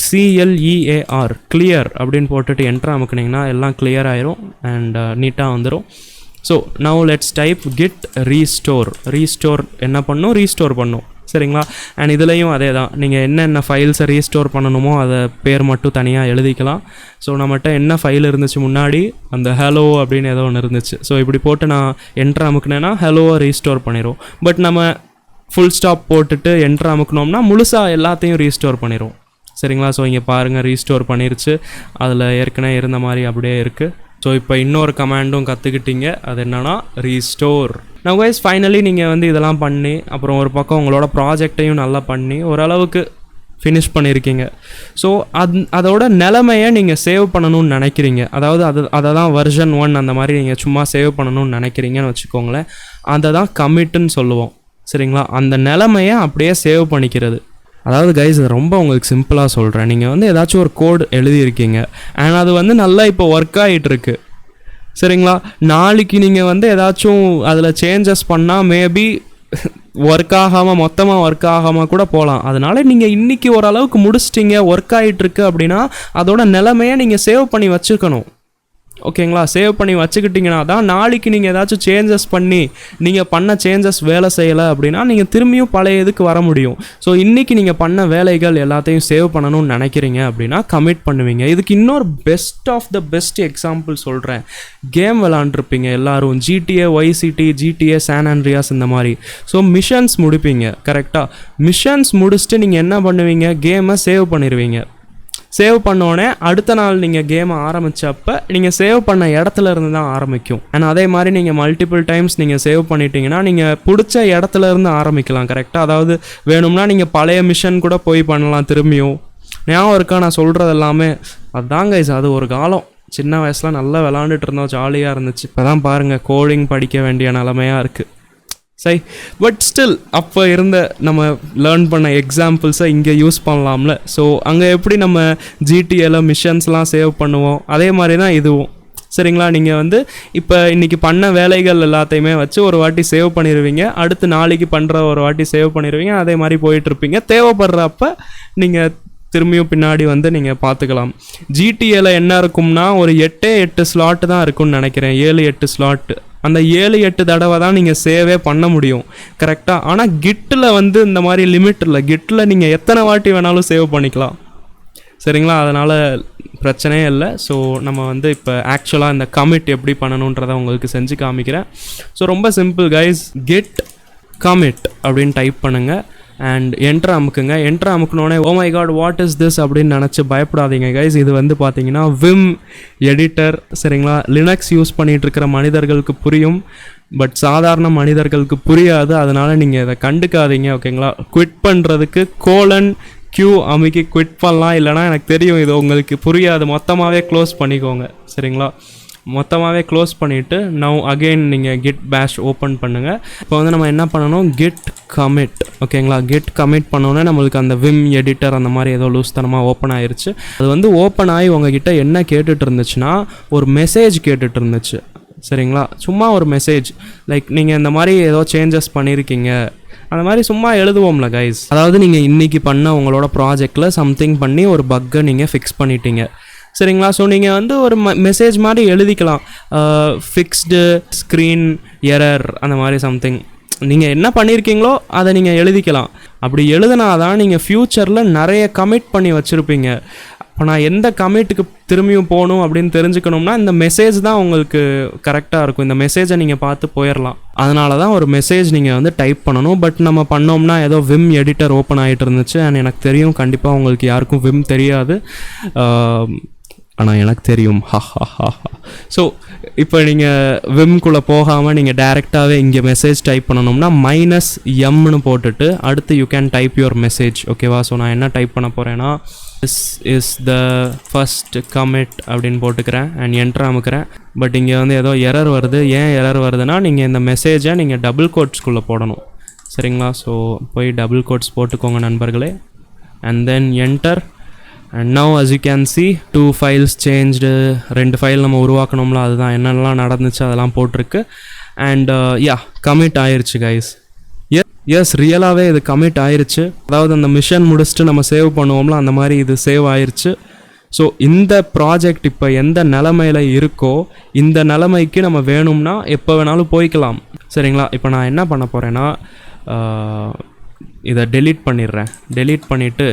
CLEAR clear அப்படின்னு போட்டுட்டு என்ட்ரு அமுக்குனிங்கன்னா எல்லாம் கிளியர் ஆயிரும் அண்ட் நீட்டாக வந்துடும். So now let's type git restore. Restore என்ன பண்ணும், ரீஸ்டோர் பண்ணும். சரிங்களா, அண்ட் இதுலேயும் அதே தான், நீங்கள் என்னென்ன ஃபைல்ஸை ரீஸ்டோர் பண்ணணுமோ அதை பேர் மட்டும் தனியாக எழுதிக்கலாம். ஸோ நம்மகிட்ட என்ன ஃபைல் இருந்துச்சு முன்னாடி, அந்த ஹலோ அப்படின்னு ஏதோ ஒன்று இருந்துச்சு. ஸோ இப்படி போட்டு நான் என்ட்ரு அமுக்குனேன்னா ஹலோவை ரீஸ்டோர் பண்ணிடும். பட் நம்ம ஃபுல் ஸ்டாப் போட்டுட்டு என்ட்ரு அமுக்குனோம்னா முழுசாக எல்லாத்தையும் ரீஸ்டோர் பண்ணிடும். சரிங்களா, ஸோ இங்கே பாருங்கள் ரீஸ்டோர் பண்ணிருச்சு, அதில் ஏற்கனவே இருந்த மாதிரி அப்படியே இருக்குது. ஸோ இப்போ இன்னொரு கமாண்டும் கற்றுக்கிட்டீங்க, அது என்னன்னா ரீஸ்டோர். நவ் கைஸ் ஃபைனலி நீங்கள் வந்து இதெல்லாம் பண்ணி அப்புறம் ஒரு பக்கம் உங்களோட ப்ராஜெக்டையும் நல்லா பண்ணி ஓரளவுக்கு ஃபினிஷ் பண்ணியிருக்கீங்க. ஸோ அதோட நிலைமையை நீங்கள் சேவ் பண்ணணும்னு நினைக்கிறீங்க. அதாவது அதை தான் வெர்ஷன் 1 அந்த மாதிரி நீங்கள் சும்மா சேவ் பண்ணணும்னு நினைக்கிறீங்கன்னு வச்சுக்கோங்களேன். அதை தான் கமிட்டுன்னு சொல்லுவோம். சரிங்களா, அந்த நிலைமையை அப்படியே சேவ் பண்ணிக்கிறது. அதாவது கைஸ் இது ரொம்ப உங்களுக்கு சிம்பிளாக சொல்கிறேன். நீங்கள் வந்து ஏதாச்சும் ஒரு கோட் எழுதியிருக்கீங்க அண்ட் அது வந்து நல்லா இப்போ ஒர்க் ஆகிட்டுருக்கு. சரிங்களா, நாளைக்கு நீங்கள் வந்து ஏதாச்சும் அதில் சேஞ்சஸ் பண்ணால் மேபி ஒர்க் ஆகாமல் மொத்தமாக ஒர்க் ஆகாமல் கூட போகலாம். அதனால் நீங்கள் இன்றைக்கி ஓரளவுக்கு முடிச்சிட்டிங்க, ஒர்க் ஆகிட்டுருக்கு அப்படின்னா அதோட நிலைமையை நீங்கள் சேவ் பண்ணி வச்சுக்கணும். ஓகேங்களா, சேவ் பண்ணி வச்சுக்கிட்டிங்கன்னா தான் நாளைக்கு நீங்கள் ஏதாச்சும் சேஞ்சஸ் பண்ணி நீங்கள் பண்ண சேஞ்சஸ் வேலை செய்யலை அப்படின்னா நீங்கள் திரும்பியும் பழைய இதுக்கு வர முடியும். ஸோ இன்றைக்கி நீங்கள் பண்ண வேலைகள் எல்லாத்தையும் சேவ் பண்ணணும்னு நினைக்கிறீங்க அப்படின்னா கமிட் பண்ணுவீங்க. இதுக்கு இன்னொரு best of the best example சொல்கிறேன். கேம் விளாண்டுருப்பீங்க எல்லோரும், GTA Vice City, GTA San Andreas இந்த மாதிரி. ஸோ மிஷன்ஸ் முடிப்பீங்க. கரெக்டாக மிஷன்ஸ் முடிச்சுட்டு நீங்கள் என்ன பண்ணுவீங்க, கேமை சேவ் பண்ணிடுவீங்க. சேவ் பண்ணோடனே அடுத்த நாள் நீங்கள் கேமை ஆரம்பித்தப்போ நீங்கள் சேவ் பண்ண இடத்துல இருந்து தான் ஆரம்பிக்கும். அண்ட் அதே மாதிரி நீங்கள் மல்டிபிள் டைம்ஸ் நீங்கள் சேவ் பண்ணிட்டீங்கன்னா நீங்கள் பிடிச்ச இடத்துல இருந்து ஆரம்பிக்கலாம். கரெக்டாக, அதாவது வேணும்னா நீங்கள் பழைய மிஷன் கூட போய் பண்ணலாம் திரும்பியும். ஞாபகம் இருக்கா நான் சொல்கிறது எல்லாமே? அதுதாங்க கைஸ், அது ஒரு காலம். சின்ன வயசில் நல்லா விளாண்டுட்டு இருந்தோம், ஜாலியாக இருந்துச்சு. இப்போ தான் பாருங்கள் கோடிங் படிக்க வேண்டிய நிலமையாக இருக்குது. சரி, பட் ஸ்டில் அப்போ இருந்த நம்ம லேர்ன் பண்ண எக்ஸாம்பிள்ஸை இங்கே யூஸ் பண்ணலாம்ல. ஸோ அங்கே எப்படி நம்ம ஜிடிஏல மிஷன்ஸ்லாம் சேவ் பண்ணுவோம், அதே மாதிரி தான் இதுவும். சரிங்களா, நீங்கள் வந்து இப்போ இன்றைக்கி பண்ண வேலைகள் எல்லாத்தையுமே வச்சு ஒரு வாட்டி சேவ் பண்ணிடுவீங்க, அடுத்து நாளைக்கு பண்ணுற ஒரு வாட்டி சேவ் பண்ணிடுவீங்க, அதே மாதிரி போயிட்டுருப்பீங்க. தேவைப்படுறப்ப நீங்கள் திரும்பியும் பின்னாடி வந்து நீங்கள் பார்த்துக்கலாம். ஜிடிஏல என்ன இருக்கும்னா ஒரு 8 ஸ்லாட்டு தான் இருக்கும்னு நினைக்கிறேன், 7-8 ஸ்லாட்டு. அந்த 7-8 தடவை தான் நீங்கள் சேவே பண்ண முடியும். கரெக்டாக, ஆனால் கிட்டில் வந்து இந்த மாதிரி லிமிட் இல்லை. கிட்டில் நீங்கள் எத்தனை வாட்டி வேணாலும் சேவ் பண்ணிக்கலாம். சரிங்களா, அதனால் பிரச்சனையே இல்லை. ஸோ நம்ம வந்து இப்போ ஆக்சுவலாக இந்த கமிட் எப்படி பண்ணணுன்றதை உங்களுக்கு செஞ்சு காமிக்கிறேன். ஸோ ரொம்ப சிம்பிள் கைஸ், git commit அப்படின்னு டைப் பண்ணுங்கள் அண்ட் என்ட்ரு அமுக்குங்க. என்ட்ரு அமுக்குனோடனே oh my God what is this அப்படின்னு நினச்சி பயப்படாதீங்க கைஸ். இது வந்து பார்த்தீங்கன்னா விம் எடிட்டர். சரிங்களா, லினக்ஸ் யூஸ் பண்ணிகிட்ருக்கிற மனிதர்களுக்கு புரியும், பட் சாதாரண மனிதர்களுக்கு புரியாது. அதனால் நீங்கள் இதை கண்டுக்காதீங்க. ஓகேங்களா, குவிட் பண்ணுறதுக்கு :Q அமுக்கி குவிட் பண்ணலாம். இல்லைனா எனக்கு தெரியும் இது உங்களுக்கு புரியாது, மொத்தமாகவே க்ளோஸ் பண்ணிக்கோங்க. சரிங்களா, மொத்தமாகவே க்ளோஸ் பண்ணிவிட்டு நவ் அகெயின் நீங்கள் git bash ஓப்பன் பண்ணுங்கள். இப்போ வந்து நம்ம என்ன பண்ணணும், git commit. ஓகேங்களா, git commit பண்ணோன்னே நம்மளுக்கு அந்த விம் எடிட்டர் அந்த மாதிரி ஏதோ லூஸ்தனமாக ஓப்பன் ஆயிடுச்சு. அது வந்து ஓப்பன் ஆகி உங்ககிட்ட என்ன கேட்டுட்டு இருந்துச்சுன்னா ஒரு மெசேஜ் கேட்டுட்டு இருந்துச்சு. சரிங்களா, சும்மா ஒரு மெசேஜ் லைக் நீங்கள் இந்த மாதிரி ஏதோ சேஞ்சஸ் பண்ணியிருக்கீங்க அந்த மாதிரி சும்மா எழுதுவோம்ல கைஸ். அதாவது நீங்கள் இன்றைக்கி பண்ண உங்களோட ப்ராஜெக்டில் சம்திங் பண்ணி ஒரு பக்கை நீங்கள் ஃபிக்ஸ் பண்ணிட்டீங்க. சரிங்களா, ஸோ நீங்கள் வந்து ஒரு மெசேஜ் மாதிரி எழுதிக்கலாம், ஃபிக்ஸ்டு ஸ்க்ரீன் எரர் அந்த மாதிரி சம்திங். நீங்கள் என்ன பண்ணியிருக்கீங்களோ அதை நீங்கள் எழுதிக்கலாம். அப்படி எழுதினா தான் நீங்கள் ஃப்யூச்சரில் நிறைய கமிட் பண்ணி வச்சுருப்பீங்க. இப்போ நான் எந்த கமிட்டுக்கு திரும்பியும் போகணும் அப்படின்னு தெரிஞ்சுக்கணும்னா இந்த மெசேஜ் தான் உங்களுக்கு கரெக்டாக இருக்கும். இந்த மெசேஜை நீங்கள் பார்த்து போயிடலாம். அதனால தான் ஒரு மெசேஜ் நீங்கள் வந்து டைப் பண்ணணும். பட் நம்ம பண்ணோம்னா ஏதோ விம் எடிட்டர் ஓப்பன் ஆகிட்டு இருந்துச்சு. அண்ட் எனக்கு தெரியும் கண்டிப்பாக உங்களுக்கு யாருக்கும் விம் தெரியாது, ஆனால் எனக்கு தெரியும். ஸோ இப்போ நீங்கள் விம்குள்ளே போகாமல் நீங்கள் டேரெக்டாகவே இங்கே மெசேஜ் டைப் பண்ணணும்னா -m போட்டுட்டு அடுத்து you can type your message. ஓகேவா? ஸோ நான் என்ன டைப் பண்ண போகிறேன்னா this is the first commit அப்படின்னு போட்டுக்கிறேன் அண்ட் என்ட்ரு அமுக்கிறேன். பட் இங்கே வந்து ஏதோ எரர் வருது. ஏன் எரர் வருதுன்னா நீங்கள் இந்த மெசேஜை நீங்கள் டபுள் கோட்ஸ்குள்ளே போடணும். சரிங்களா? ஸோ போய் டபுள் கோட்ஸ் போட்டுக்கோங்க நண்பர்களே. And then enter. And now as you can see 2 files changed. 2 file நம்ம உருவாக்கணும்ல, அதுதான் என்னென்னலாம் நடந்துச்சு அதெல்லாம் போட்டிருக்கு. அண்ட் கமிட் ஆயிடுச்சு கைஸ். எஸ் ரியலாகவே இது கமிட் ஆயிடுச்சு. அதாவது அந்த மிஷன் முடிச்சுட்டு நம்ம சேவ் பண்ணுவோம்ல, அந்த மாதிரி இது சேவ் ஆயிடுச்சு. ஸோ இந்த ப்ராஜெக்ட் இப்போ எந்த நிலமையில் இருக்கோ இந்த நிலமைக்கு நம்ம வேணும்னா எப்போ வேணாலும் போய்க்கலாம். சரிங்களா? இப்போ நான் என்ன பண்ண போகிறேன்னா இதை டெலீட் பண்ணிடுறேன். டெலீட் பண்ணிவிட்டு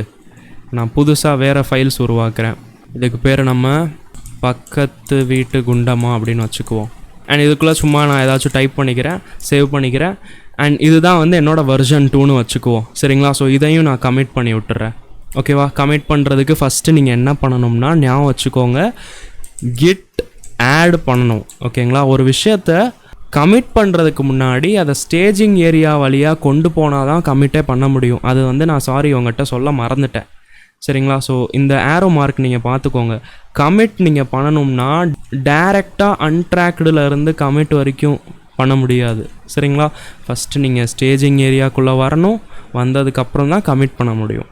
நான் புதுசாக வேறு ஃபைல்ஸ் உருவாக்குறேன். இதுக்கு பேர் நம்ம பக்கத்து வீட்டு குண்டமா அப்படின்னு வச்சுக்குவோம். அண்ட் இதுக்குள்ளே சும்மா நான் ஏதாச்சும் டைப் பண்ணிக்கிறேன், சேவ் பண்ணிக்கிறேன். அண்ட் இதுதான் வந்து என்னோடய வெர்ஷன் 2ன்னு வச்சுக்குவோம். சரிங்களா? ஸோ இதையும் நான் கமிட் பண்ணி விட்டுறேன். ஓகேவா? கமிட் பண்ணுறதுக்கு ஃபஸ்ட்டு நீங்கள் என்ன பண்ணணும்னா ஞாபகம் வச்சுக்கோங்க, கிட் ஆட் பண்ணணும். ஓகேங்களா? ஒரு விஷயத்த கமிட் பண்ணுறதுக்கு முன்னாடி அதை ஸ்டேஜிங் ஏரியா வழியாக கொண்டு போனால் தான் கமிட்டே பண்ண முடியும். அது வந்து நான் உங்கள்கிட்ட சொல்ல மறந்துட்டேன். சரிங்களா? ஸோ இந்த ஆரோ மார்க் நீங்கள் பார்த்துக்கோங்க. கமிட் நீங்கள் பண்ணணும்னா டைரெக்டாக அன்ட்ராக்டில் இருந்து கமிட் வரைக்கும் பண்ண முடியாது. சரிங்களா? ஃபஸ்ட்டு நீங்கள் ஸ்டேஜிங் ஏரியாக்குள்ளே வரணும். வந்ததுக்கப்புறம் தான் கமிட் பண்ண முடியும்.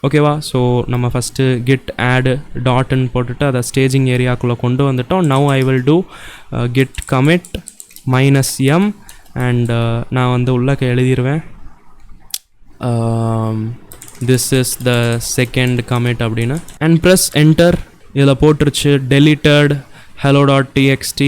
ஓகேவா? ஸோ நம்ம ஃபஸ்ட்டு கிட் ஆட் டாட்னு போட்டுட்டு அதை ஸ்டேஜிங் ஏரியாக்குள்ளே கொண்டு வந்துட்டோம். Now I will do git commit -m and நான் வந்து உள்ளக்க எழுதிடுவேன் this is the second commit அப்படின்னு and press enter. இதில் போட்டுருச்சு deleted hello.txt,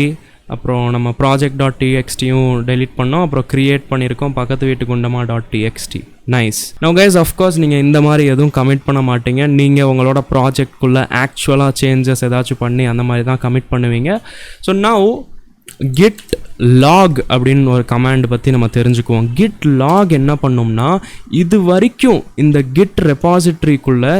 அப்புறம் நம்ம project.txtயும் delete பண்ணோம், அப்புறம் create பண்ணியிருக்கோம் பக்கத்து வீட்டு குண்டமா .txt. Nice. now guys of course நீங்கள் இந்த மாதிரி எதுவும் கமிட் பண்ண மாட்டீங்க. நீங்கள் உங்களோட ப்ராஜெக்ட்குள்ளே ஆக்சுவலாக சேஞ்சஸ் ஏதாச்சும் பண்ணி அந்த மாதிரி தான் கமிட் பண்ணுவீங்க. ஸோ now git log அப்படின்னு ஒரு கமாண்ட் பற்றி நம்ம தெரிஞ்சுக்குவோம். git log என்ன பண்ணோம்னா இது வரைக்கும் இந்த git ரெபாசிட்ரிக்குள்ளே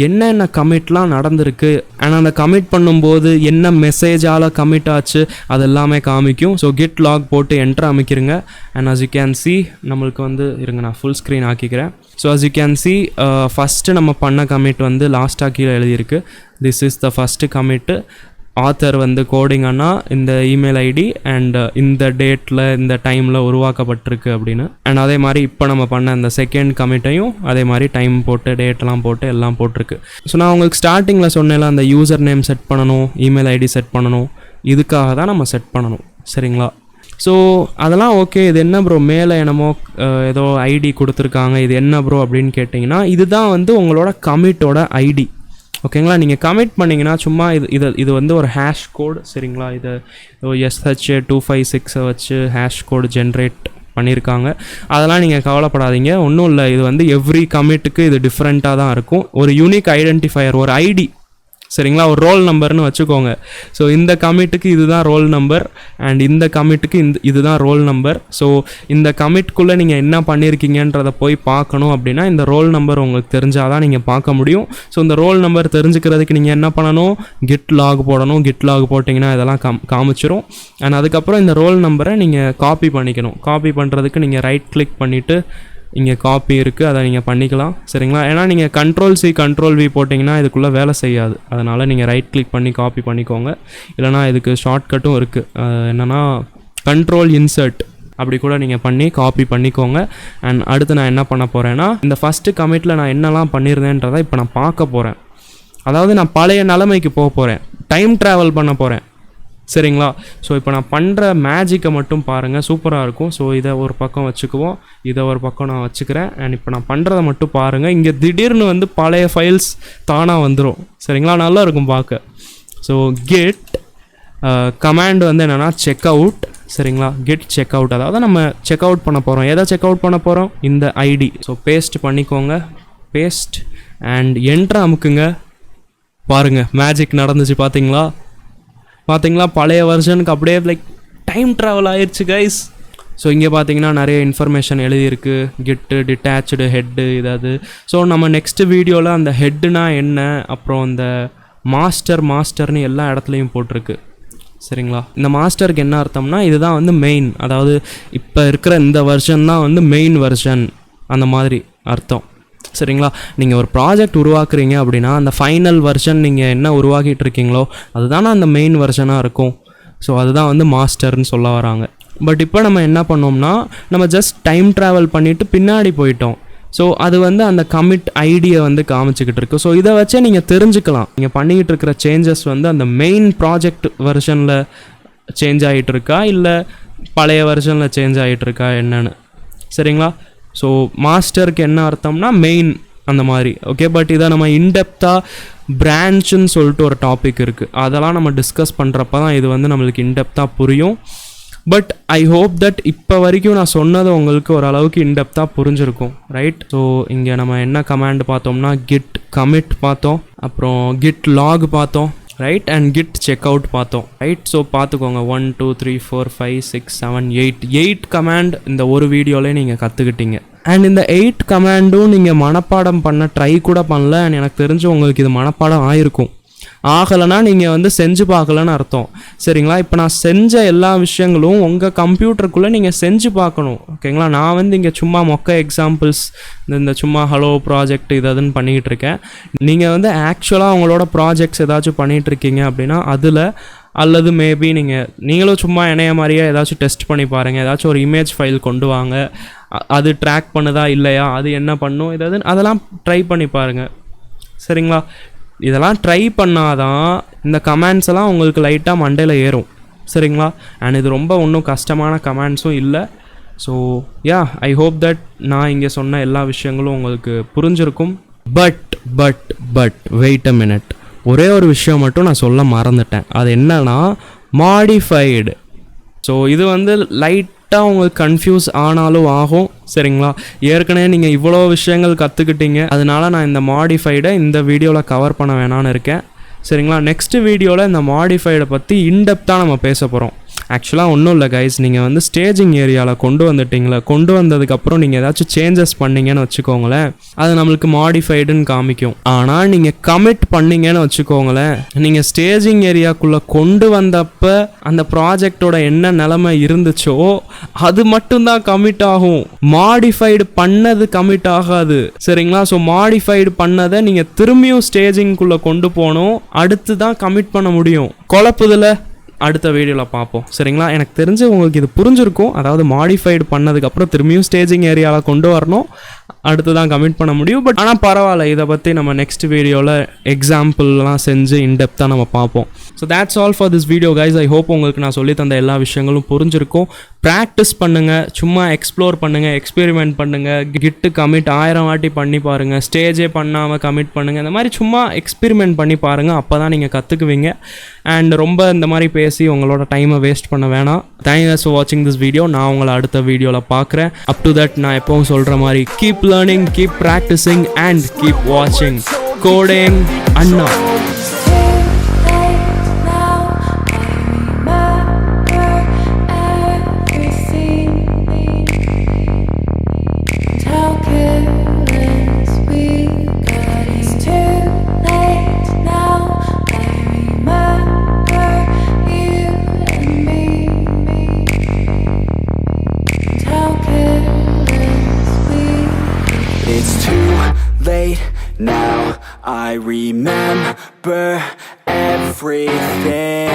என்னென்ன கமிட்லாம் நடந்திருக்கு அண்ட் அந்த கமிட் பண்ணும்போது என்ன மெசேஜால் கமிட் ஆச்சு அது எல்லாமே காமிக்கும். ஸோ git log போட்டு என்ட்ரு அமைக்கிறங்க. And as you can see நம்மளுக்கு வந்து இருங்க நான் ஃபுல் ஸ்க்ரீன் ஆக்கிக்கிறேன். So as you can see first நம்ம பண்ண கமிட் வந்து லாஸ்ட்டாக கீழே எழுதியிருக்கு. This is the first commit. Author வந்து கோடிங் அண்ணா இந்த இமெயில் ஐடி அண்ட் இந்த டேட்டில் இந்த டைமில் உருவாக்கப்பட்டிருக்கு அப்படின்னு. அண்ட் அதே மாதிரி இப்போ நம்ம பண்ண இந்த செகண்ட் கமிட்டையும் அதே மாதிரி டைம் போட்டு டேட்லாம் போட்டு எல்லாம் போட்டிருக்கு. ஸோ நான் உங்களுக்கு ஸ்டார்டிங்கில் சொன்னேன்ல அந்த யூசர் நேம் செட் பண்ணணும், இமெயில் ஐடி செட் பண்ணணும், இதுக்காக தான் நம்ம செட் பண்ணணும். சரிங்களா? ஸோ அதெல்லாம் ஓகே. இது என்ன ப்ரோ மேலே என்னமோ ஏதோ ஐடி கொடுத்துருக்காங்க, இது என்ன ப்ரோ அப்படின்னு கேட்டிங்கன்னா இதுதான் வந்து உங்களோட கமிட்டோட ஐடி. ஓகேங்களா? நீங்கள் கமிட் பண்ணிங்கன்னா சும்மா இது வந்து ஒரு ஹேஷ் கோடு. சரிங்களா? இதை SH256 வச்சு ஹேஷ் கோடு ஜென்ரேட் பண்ணியிருக்காங்க. அதெல்லாம் நீங்கள் கவலைப்படாதீங்க, ஒன்றும் இல்லை. இது வந்து எவ்ரி கமிட்டுக்கு இது டிஃப்ரெண்ட்டாக தான் இருக்கும். ஒரு யூனிக் ஐடென்டிஃபையர், ஒரு ஐடி. சரிங்களா? ஒரு ரோல் நம்பர்னு வச்சுக்கோங்க. ஸோ இந்த கமிட்டுக்கு இதுதான் ரோல் நம்பர் அண்ட் இந்த கமிட்டுக்கு இதுதான் ரோல் நம்பர். ஸோ இந்த கமிட்குள்ளே நீங்கள் என்ன பண்ணியிருக்கீங்கன்றதை போய் பார்க்கணும் அப்படின்னா இந்த ரோல் நம்பர் உங்களுக்கு தெரிஞ்சால் தான் நீங்கள் பார்க்க முடியும். ஸோ இந்த ரோல் நம்பர் தெரிஞ்சுக்கிறதுக்கு நீங்கள் என்ன பண்ணணும், கிட் லாக் போடணும். கிட் லாக் போட்டிங்கன்னா இதெல்லாம் காமிச்சிரும். அண்ட் அதுக்கப்புறம் இந்த ரோல் நம்பரை நீங்கள் காப்பி பண்ணிக்கணும். காப்பி பண்ணுறதுக்கு நீங்கள் ரைட் கிளிக் பண்ணிவிட்டு இங்கே காப்பி இருக்குது, அதை நீங்கள் பண்ணிக்கலாம். சரிங்களா? ஏன்னா நீங்கள் Ctrl+C Ctrl+V போட்டிங்கன்னா இதுக்குள்ளே வேலை செய்யாது. அதனால் நீங்கள் ரைட் கிளிக் பண்ணி காப்பி பண்ணிக்கோங்க. இல்லைனா இதுக்கு ஷார்ட்கட்டும் இருக்குது. என்னென்னா Ctrl+Insert அப்படி கூட நீங்கள் பண்ணி காப்பி பண்ணிக்கோங்க. அண்ட் அடுத்து நான் என்ன பண்ண போகிறேன்னா இந்த ஃபஸ்ட்டு கமிட்டில் நான் என்னெல்லாம் பண்ணியிருந்தேன்றதை இப்போ நான் பார்க்க போகிறேன். அதாவது நான் பழைய நிலைமைக்கு போக போகிறேன், டைம் ட்ராவல் பண்ண போகிறேன். சரிங்களா? ஸோ இப்போ நான் பண்ணுற மேஜிக்கை மட்டும் பாருங்கள், சூப்பராக இருக்கும். ஸோ இதை ஒரு பக்கம் வச்சுக்குவோம், இதை ஒரு பக்கம் நான் வச்சுக்கிறேன். அண்ட் இப்போ நான் பண்ணுறதை மட்டும் பாருங்கள். இங்கே திடீர்னு வந்து பழைய ஃபைல்ஸ் தானாக வந்துடும். சரிங்களா? நல்லா இருக்கும் பார்க்க. ஸோ கெட் கமாண்ட் வந்து என்னென்னா செக் அவுட். சரிங்களா? கெட் செக் அவுட், அதாவது நம்ம செக் அவுட் பண்ண போகிறோம். எதை செக் அவுட் பண்ண போகிறோம்? இந்த ஐடி. ஸோ பேஸ்ட் பண்ணிக்கோங்க, பேஸ்ட் அண்ட் என்ட்ரு அமுக்குங்க. பாருங்கள் மேஜிக் நடந்துச்சு பார்த்தீங்களா பழைய வெர்ஷனுக்கு அப்படியே லைக் டைம் ட்ராவல் ஆயிடுச்சு கைஸ். ஸோ இங்கே பார்த்தீங்கன்னா நிறைய இன்ஃபர்மேஷன் எழுதியிருக்கு, கிட்டு டிட்டாச்சு ஹெட்டு இதாவது. ஸோ நம்ம நெக்ஸ்ட் வீடியோவில் அந்த ஹெட்டுனா என்ன, அப்புறம் இந்த மாஸ்டர்னு எல்லா இடத்துலையும் போட்டிருக்கு சரிங்களா. இந்த மாஸ்டருக்கு என்ன அர்த்தம்னா இதுதான் வந்து மெயின், அதாவது இப்போ இருக்கிற இந்த வெர்ஷன் தான் வந்து மெயின் வெர்ஷன் அந்த மாதிரி அர்த்தம் சரிங்களா. நீங்கள் ஒரு ப்ராஜெக்ட் உருவாக்குறீங்க அப்படின்னா அந்த ஃபைனல் வெர்ஷன் நீங்கள் என்ன உருவாக்கிட்டு இருக்கீங்களோ அதுதானே அந்த மெயின் வெர்ஷனாக இருக்கும். ஸோ அதுதான் வந்து மாஸ்டர்னு சொல்ல வராங்க. பட் இப்போ நம்ம என்ன பண்ணோம்னா நம்ம ஜஸ்ட் டைம் ட்ராவல் பண்ணிவிட்டு பின்னாடி போயிட்டோம். ஸோ அது வந்து அந்த கமிட் ஐடியை வந்து காமிச்சிக்கிட்டு இருக்கு. ஸோ இதை வச்சே நீங்கள் தெரிஞ்சுக்கலாம் நீங்கள் பண்ணிக்கிட்டு இருக்கிற சேஞ்சஸ் வந்து அந்த மெயின் ப்ராஜெக்ட் வெர்ஷனில் சேஞ்ச் ஆகிட்டு இருக்கா இல்லை பழைய வெர்ஷனில் சேஞ்ச் ஆகிட்டு இருக்கா என்னன்னு சரிங்களா. ஸோ மாஸ்டருக்கு என்ன அர்த்தம்னா மெயின் அந்த மாதிரி ஓகே. பட் இதை நம்ம இன்டெப்த்தாக பிரான்ச்சுன்னு சொல்லிட்டு ஒரு டாபிக் இருக்குது, அதெல்லாம் நம்ம டிஸ்கஸ் பண்ணுறப்ப தான் இது வந்து நம்மளுக்கு இன்டெப்த்தாக புரியும். பட் ஐ ஹோப் தட் இப்போ வரைக்கும் நான் சொன்னது உங்களுக்கு ஓரளவுக்கு இன்டெப்த்தாக புரிஞ்சிருக்கும் ரைட். ஸோ இங்கே நம்ம என்ன கமாண்ட் பார்த்தோம்னா கிட் கமிட் பார்த்தோம், அப்புறம் கிட் லாக் பார்த்தோம் right, and git check out பார்த்தோம் ரைட். ஸோ பார்த்துக்கோங்க 1 2 3 4 5 6 7 8 கமாண்ட் இந்த ஒரு வீடியோலேயே நீங்கள் கற்றுக்கிட்டீங்க. அண்ட் இந்த 8 கமாண்டும் நீங்கள் மனப்பாடம் பண்ண ட்ரை கூட பண்ணல. அண்ட் எனக்கு தெரிஞ்சு உங்களுக்கு இது மனப்பாடம் ஆகிருக்கும். ஆகலைன்னா நீங்கள் வந்து செஞ்சு பார்க்கலன்னு அர்த்தம் சரிங்களா. இப்போ நான் செஞ்ச எல்லா விஷயங்களும் உங்கள் கம்ப்யூட்டருக்குள்ளே நீங்கள் செஞ்சு பார்க்கணும் ஓகேங்களா. நான் வந்து இங்கே சும்மா மொக்க எக்ஸாம்பிள்ஸ் இந்த சும்மா ஹலோ ப்ராஜெக்ட் இதுன்னு பண்ணிக்கிட்டு இருக்கேன். நீங்கள் வந்து ஆக்சுவலாக உங்களோட ப்ராஜெக்ட்ஸ் ஏதாச்சும் பண்ணிகிட்டு இருக்கீங்க அப்படின்னா அதில் அல்லது மேபி நீங்களும் சும்மா என்னைய மாதிரியே ஏதாச்சும் டெஸ்ட் பண்ணி பாருங்கள். ஏதாச்சும் ஒரு இமேஜ் ஃபைல் கொண்டு வாங்க, அது ட்ராக் பண்ணுதா இல்லையா, அது என்ன பண்ணும் அதெல்லாம் ட்ரை பண்ணி பாருங்கள் சரிங்களா. இதெல்லாம் ட்ரை பண்ணாதான் இந்த கமெண்ட்ஸ் எல்லாம் உங்களுக்கு லைட்டாக மண்டையில் ஏறும் சரிங்களா. அண்ட் இது ரொம்ப ஒன்றும் கஷ்டமான கமெண்ட்ஸும் இல்லை. So yeah I hope that நான் இங்கே சொன்ன எல்லா விஷயங்களும் உங்களுக்கு புரிஞ்சிருக்கும். பட் வெயிட் அ மினிட், ஒரே ஒரு விஷயம் மட்டும் நான் சொல்ல மறந்துட்டேன். அது என்னன்னா மாடிஃபைடு. ஸோ இது வந்து லைட்டாக உங்களுக்கு கன்ஃபியூஸ் ஆனாலும் ஆகும் சரிங்களா. ஏற்கனவே நீங்கள் இவ்வளோ விஷயங்கள் கற்றுக்கிட்டீங்க, அதனால நான் இந்த மாடிஃபைடை இந்த வீடியோவில் கவர் பண்ண வேணான்னு இருக்கேன் சரிங்களா. நெக்ஸ்ட் வீடியோவில் இந்த மாடிஃபைடை பற்றி இன்டெப்த்தாக நம்ம பேச போகிறோம். ஆக்சுவலாக ஒன்றும் இல்லை கைஸ், நீங்கள் வந்து ஸ்டேஜிங் ஏரியாவில் கொண்டு வந்ததுக்கப்புறம் நீங்கள் ஏதாச்சும் சேஞ்சஸ் பண்ணிங்கன்னு வச்சுக்கோங்களேன், அது நம்மளுக்கு மாடிஃபைடுன்னு காமிக்கும். ஆனால் நீங்கள் கமிட் பண்ணிங்கன்னு வச்சுக்கோங்களேன், நீங்கள் ஸ்டேஜிங் ஏரியாக்குள்ளே கொண்டு வந்தப்போ அந்த ப்ராஜெக்டோட என்ன நிலைமை இருந்துச்சோ அது மட்டும்தான் கமிட் ஆகும். மாடிஃபைடு பண்ணது கமிட் ஆகாது சரிங்களா. ஸோ மாடிஃபைடு பண்ணதை நீங்கள் திரும்பியும் ஸ்டேஜிங்குள்ளே கொண்டு போகணும், அடுத்து தான் கமிட் பண்ண முடியும். குழப்புதில் அடுத்த வீடியோவில் பார்ப்போம் சரிங்களா. எனக்கு தெரிஞ்சு உங்களுக்கு இது புரிஞ்சிருக்கும். அதாவது மாடிஃபைடு பண்ணதுக்கப்புறம் திரும்பியும் ஸ்டேஜிங் ஏரியாவில் கொண்டு வரணும், அடுத்து தான் கமிட் பண்ண முடியும். பட் ஆனால் பரவாயில்ல, இதை பற்றி நம்ம நெக்ஸ்ட் வீடியோவில் எக்ஸாம்பிள்லாம் செஞ்சு இன்டெப்த்தாக நம்ம பார்ப்போம். So that's all for this video guys. I hope உங்களுக்கு நான் சொல்லி தந்த எல்லா விஷயங்களும் புரிஞ்சிருக்கும். ப்ராக்டிஸ் பண்ணுங்கள், சும்மா எக்ஸ்ப்ளோர் பண்ணுங்கள், எக்ஸ்பெரிமெண்ட் பண்ணுங்கள், கிட்டு கமிட் 1000 வாட்டி பண்ணி பாருங்கள், ஸ்டேஜே பண்ணாமல் கமிட் பண்ணுங்கள், இந்த மாதிரி சும்மா எக்ஸ்பெரிமெண்ட் பண்ணி பாருங்கள். அப்போ தான் நீங்கள் கற்றுக்குவீங்க. அண்ட் ரொம்ப இந்த மாதிரி பேசி உங்களோட டைமை வேஸ்ட் பண்ண வேணாம். தேங்க்ஸ் ஃபார் வாட்சிங் திஸ் வீடியோ. நான் உங்களை அடுத்த வீடியோவில் பார்க்குறேன். அப் டு தட் நான் எப்பவும் சொல்கிற மாதிரி keep learning, keep practicing and keep watching Coding Anna.
It's too late now, I remember everything.